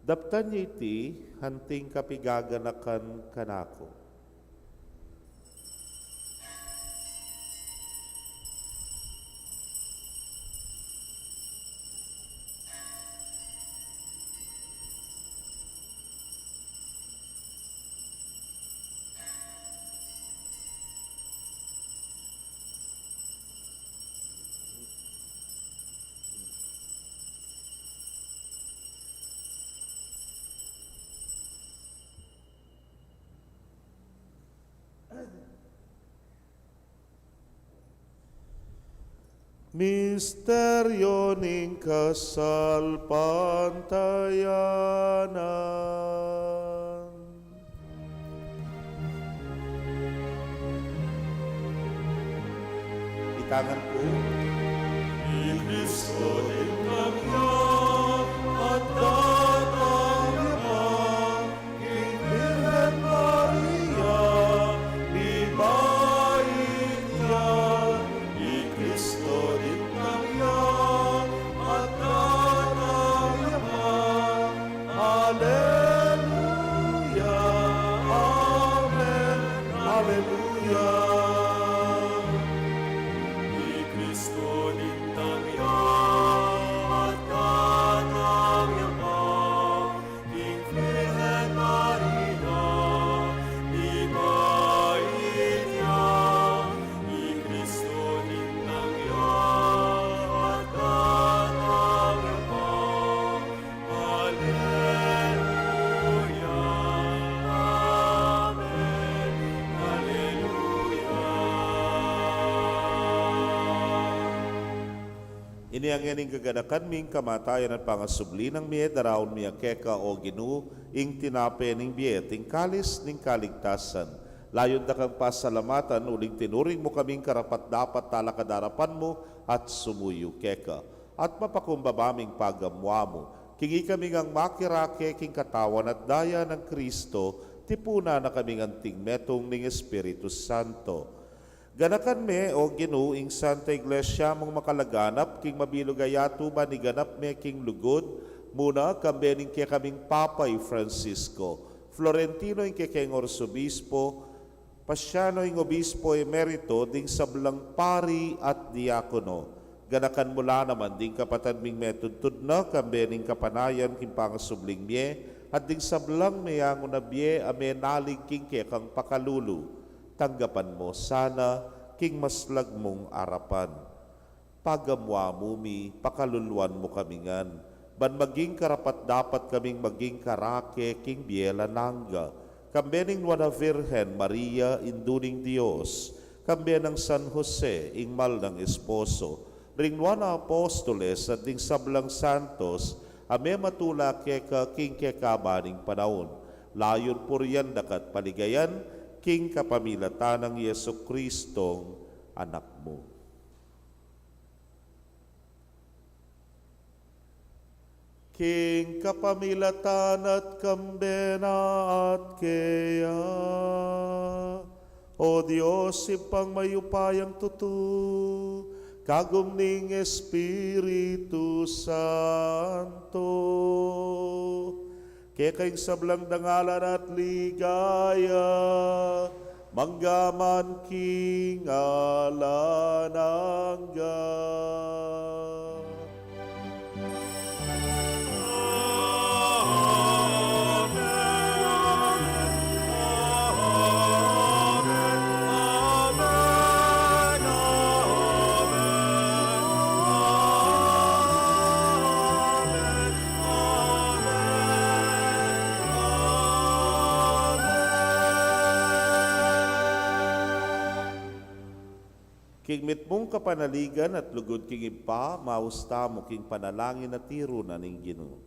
D: Daptan niya iti, hanting kapigaganakan kanako. Misteryo ning kasal pantayanan. Itangan po.
C: Ni Kristo din kanyang at tatangyaman, King Virgen Maria, ibayin niya. Ni Kristo din kanyang at tatangyaman. Alleluia, Amen, Alleluia. Ni Kristo din tangyang at tatangyaman, King Virgen Maria, ibayin niya. Ni Kristo din tangyang at tatangyaman. Alleluia, Amen, Alleluia.
D: Ini ang yaning gaganakan ming kamatayan at pangasubli ng miye daraon miya keka o ginu ing tinape ning biye ting kalis ning kaligtasan Layon da kang pasalamatan, uling tinuring mo kaming karapat-dapat talakadarapan mo at sumuyo keka. At mapakumbabaming pagamwa mo. Kingi kami ngang makirake king katawan at daya ng Kristo, tipuna na kaming anting metong ning Espiritu Santo. Ganakan me o ginuing Santa Iglesia mong makalaganap, king mabilugayatu ba ni ganap me king lugod, muna kambening kaya kaming Papay Francisco, Florentino ing kekeng Orsobispo, Pasyano ing Obispo Emerito, ding sablang pari at diakono. Ganakan mula naman ding kapatad ming metudtud na kambening kapanayan king pangasubling mye, at ding sablang mayango na bye ame nalig king kekang pakalulu. Tanggapan mo sana king maslag mong arapan. Pagamwa mumi, pakaluluan mo kamingan, ban maging karapat dapat kaming maging karake king biela nangga, kambening Nuana Virgen Maria induning Dios, kambenang San Jose ingmal ng esposo, ring Nuana Apostoles at ding sablang santos, ame matula keka king kekabaning panahon, layon puriyan dakat paligayan, king kapamilatan ng Yesu Kristong anak mo. King kapamilatan at kambena at keya, o Diyos ipang mayupayang tutu, kagumning Espiritu Santo, kekaing sablang dangalan at ligaya, manggaman king alanangga. King mit mong kapanaligan at lugod king ipa, mausta mo king panalangin at tiro na ning Ginoo.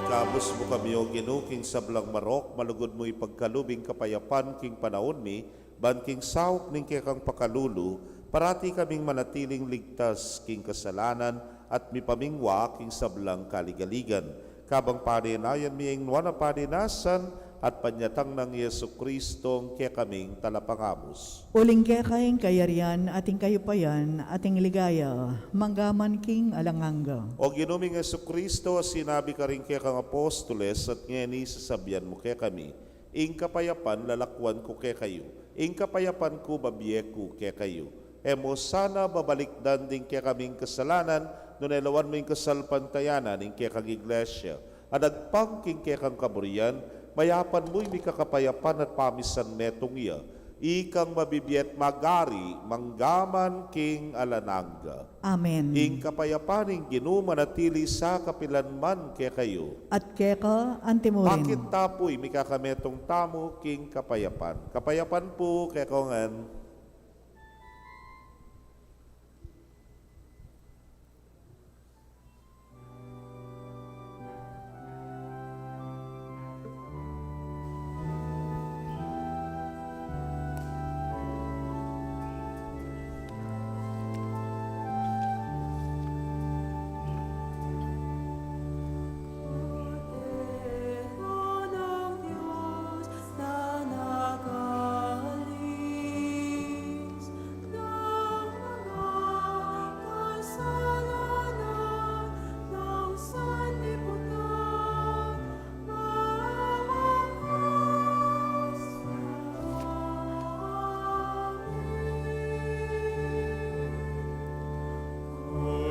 D: Kabus mo kami o ginuking sablang marok, malugod mo ipagkalubing kapayapan king panahon mi, ban king sawk ning kekang pakalulu, parati kaming manatiling ligtas king kasalanan at mipamingwa king sablang kaligaligan. Kabang parinayan mi ing nuana parinasan, at panyatang ng Yesu Kristong kaya kaming talapangamos.
B: Uling kaya kayong kayarian, ating kayupayan, ating ligaya, manggaman king alanganga.
D: O ginuming Yesu Kristo, sinabi ka rin kaya kang apostoles at ngayon sasabihan mo kaya kami, ing kapayapan lalakwan ko kaya kayo, ing kapayapan ko babiyeku kaya kayo. Emo sana babalikdan din kaya kaming kasalanan, nunelawan mo yung kasalpantayanan, ing kaya kang iglesia, at agpangking kaya kang kaburian, mayapan mo'y may kakapayapan at pamisan metong iya, ikang mabibiyet magari, manggaman king alananga.
B: Amen.
D: Ing kapayapaning ginumanatili sa kapilanman kaya kayo.
B: At keka antimurin.
D: Bakit tapoy may kakametong tamo king kapayapan? Kapayapan po kaya kongan.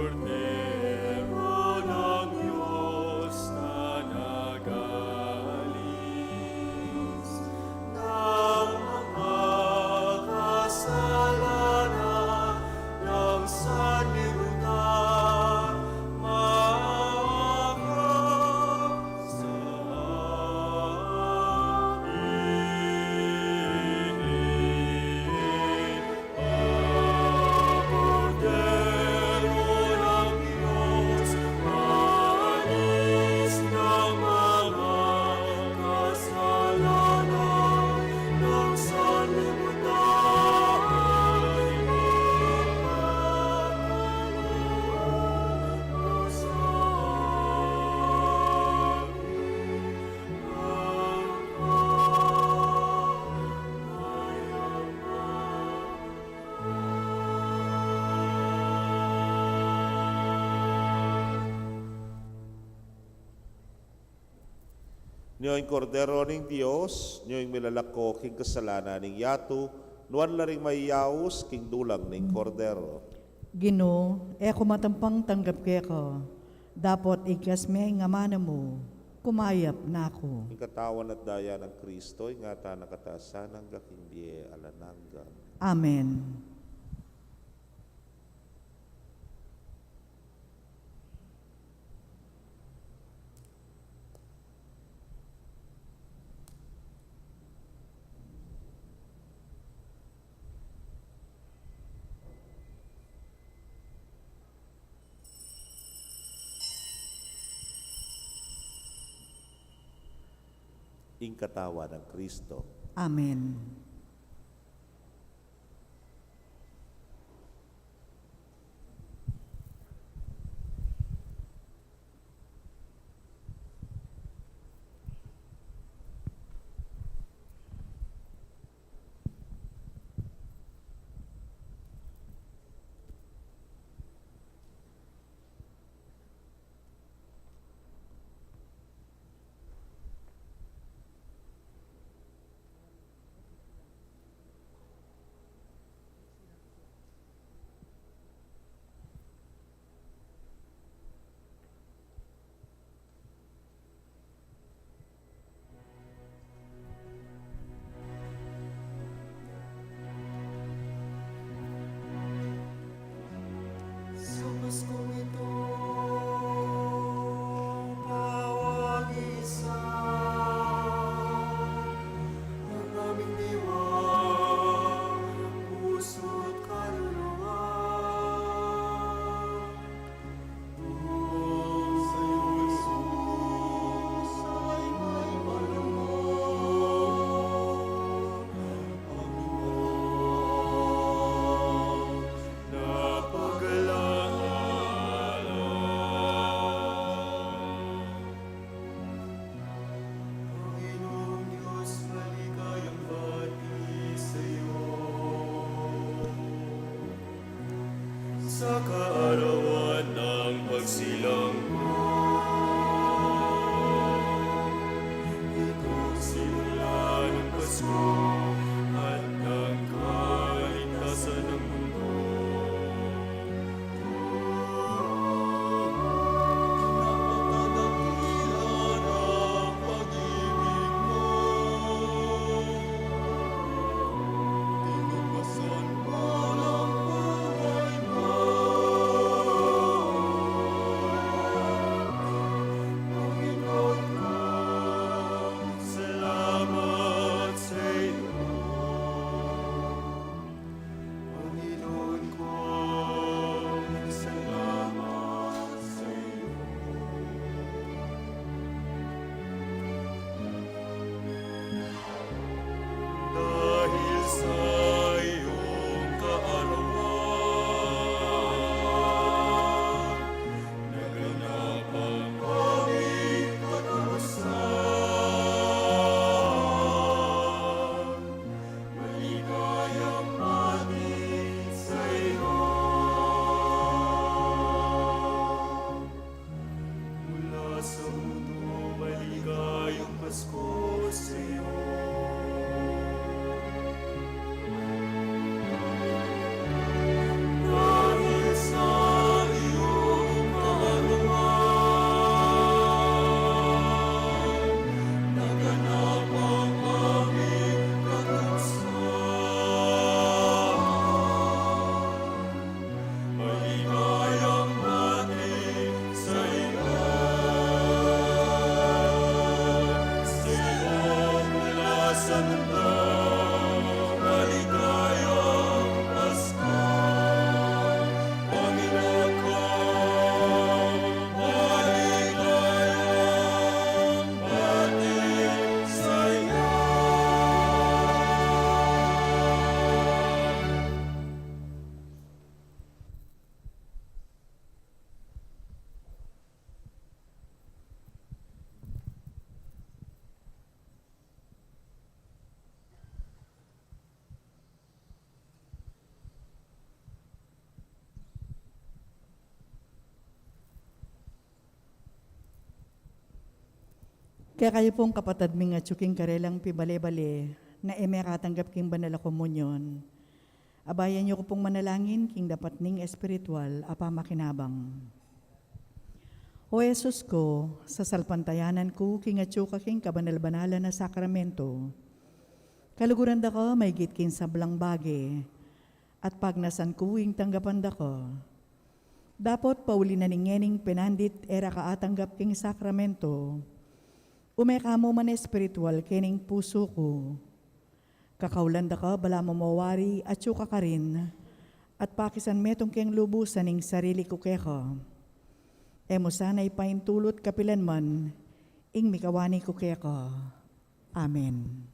C: Cordero ng Diyos na nagalis ng mga kasalanan ng sanlibutan, maawa sa
D: Niyo'y kordero ning Dios, niyo'y milalako king kasalanan ning yato, nuan laring mayaus king dulang ning kordero.
B: Gino, eko matampang tanggap keka. Dapat ikas may nga mana mo. Kumayap na ako.
D: Ing katawan at daya ng Kristo, ingata nakatasan ng kakindie alananga.
B: Amen.
D: Ing katawan ng Kristo.
B: Amen.
C: sa kaarawan ng pagsilang mo. Ito simula ng Pasko at ng kaligtasan ng mundo. Napakadakila ng pag-ibig mo. Tinumpasan mo ng buhay mo. Panginoon ko, salamat sa iyo. Panginoon ko, salamat sa iyo. Dahil sa iyong kaarawan, naganap ang aming katapusan. Maligayang mati sa iyo. Mula sa mundo, maligayang Pasko sa iyo. Dahil sa iyong kaarawan, naganap ang aming katapusan. Maligayang mati sa iyo. Sa iyo mula sa mundo, maligayang Pasko. Panginoon ko, maligayang mati sa iyo.
B: Kaya kayo pong kapatad mi nga tsuking karelang pibale-bale na emekatanggap king banala komunyon. Abayan niyo ko pong manalangin king dapat ning espiritual apa makinabang. O Jesus ko, sa salpantayanan ko king atsuka king kabanal-banala na sakramento. Kaluguran da ko may gitkin sablang bage at pagnasan ko ing tanggapan da ko. Dapat pauli na ningening penandit era kaatanggap king sakramento. Umeka mo man espiritual kening puso ko. Kakaulan da ka bala mo mawari at syuka ka rin at pakisan metong keng lubusan ning sarili ko keko. Emo sana'y paintulot kapilan man ing mikawani ko keko. Amen.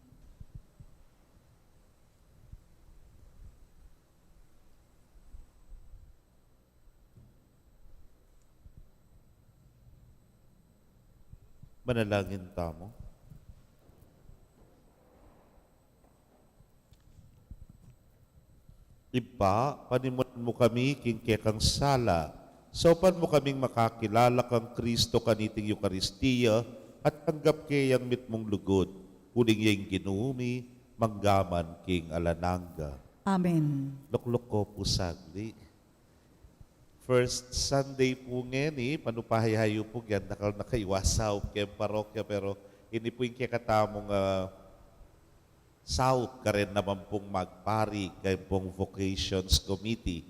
D: Manalangin tamo. Iba, panimulan mo kami king kekang sala. Sopan mo kaming makakilala kang Kristo kaniting Eukaristiya at tanggap kayang mitmong lugod. Huling yung ginumi, manggaman king alananga.
B: Amen.
D: Luklok ko po sagli. First Sunday po ngeni, panupahayayo po yan, nakaiwasaw kaya parokya, pero ini po yung kakatamong south ka rin naman pong magpari kay pong vocations committee.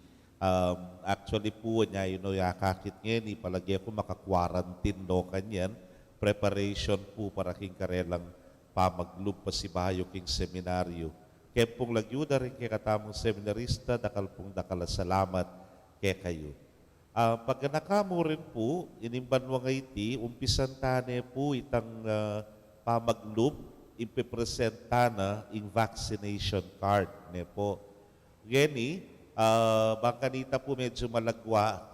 D: Actually po niya, yakakit ngeni, palagi ako maka-quarantine no kanyan, preparation po para king karelang pamaglub pa si Bayo king seminaryo. Kaya pong lagyuda rin kay katamong seminarista, dakal pong dakala salamat kay kayo. Pagka nakamo rin po, inimbanwa nga iti, umpisan tane po itang pamaglub, ipipresenta na yung vaccination card. Ne po. Geni, bangkanita po medyo malagwa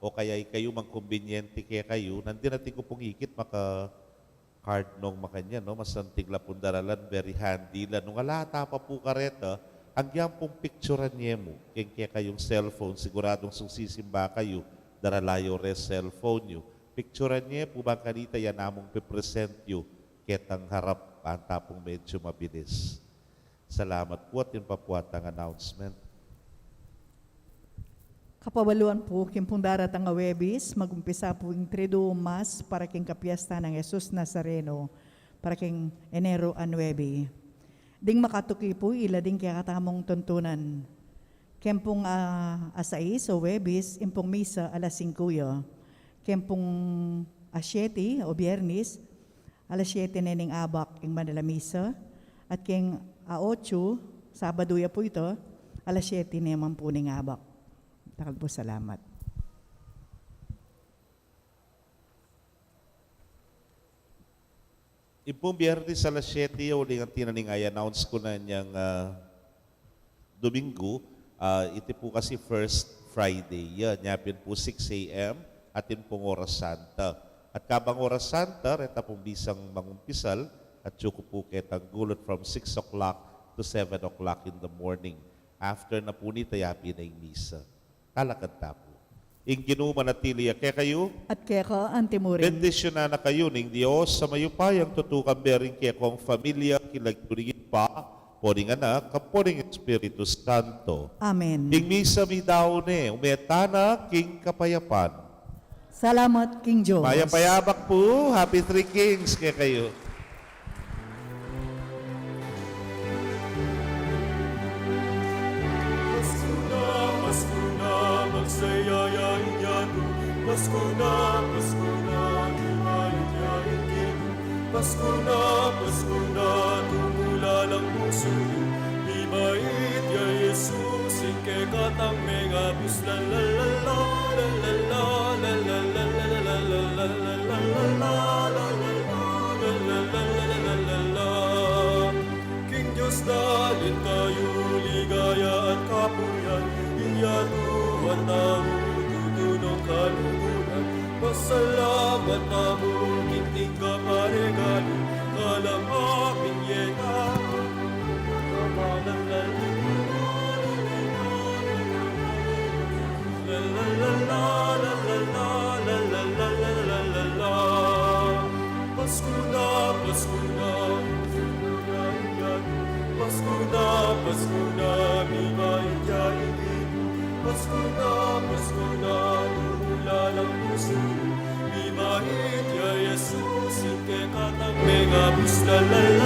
D: o kaya kayo mangkumbinyente kaya kayo, nandun natin ko pong hikit maka-card nung makanya, no? Masantig la pundaralan, very handy la. Nung alata pa po kareta, ang pong picturean niya mo, kaya kayong cellphone, siguradong susisimba kayo, daralayo res cellphone nyo. Picturean niya po ba kanita yan namong pipresent nyo, ketang harap, ang tapong medyo mabilis. Salamat po at yun pa po at ang announcement.
B: Kapabaluan po, kimpong daratang awebis, magumpisa po yung Triduo Mas para king kapiesta ng Jesus Nazareno, para king Enero 9. Ding makatuki po, ila ding kaya katamong tuntunan. Kempong asais o webis, impong misa alas 5 yo. Kempong asyeti o biyernis, alas 7 nening abak ing Manila Misa. At king a8, Sabado ya po ito, alas 7 naman po ning abak. Takal po salamat.
D: Ipong biyernes alas 7 uling ang tinaning ay announce ko na niyang Domingo. Ito po kasi first Friday. Yan, yapin po 6 a.m. atin pong oras santa. At kabang oras santa, reta pong bisang mangumpisal at yuko po ketang gulot from 6 o'clock to 7 o'clock in the morning. After na po ni yapin na yung misa. Kalakanta po. Ing ginumanatili kaya kayo,
B: At kaya ka, antimurin.
D: bendisyon na kayo ning Diyos sa mayupayang tutukang bering kaya kong familia kilagturigin pa, poring anak, kaporing Espiritu Santo.
B: Amen.
D: Ing misa mi daw ne, umetana king kapayapan.
B: Salamat, King Diyos.
D: Mayapayabak po, Happy Three Kings kaya kayo.
C: Pasko na, magsayayain yato. Pasko na, imayayain kinu. Pasko na, tumula lang puso. Ibait ya Jesus, ike katang mga bus. La la la la, la la la, la la la la la la la la la la la la. King Diyos dalin tayo, ligaya at kapurihan. Inyatuan tayo, tutunong kaluguran. Pasalamat tayo, kinting ka paregali. Kalang aming yeta. Kamalang la la la la la la la la la la la la la la. Pasko na, Pasko na, imayayain kinu. Pasko na, tumula lang puso. Ibait ya Jesus, ike katang mga bus. La la la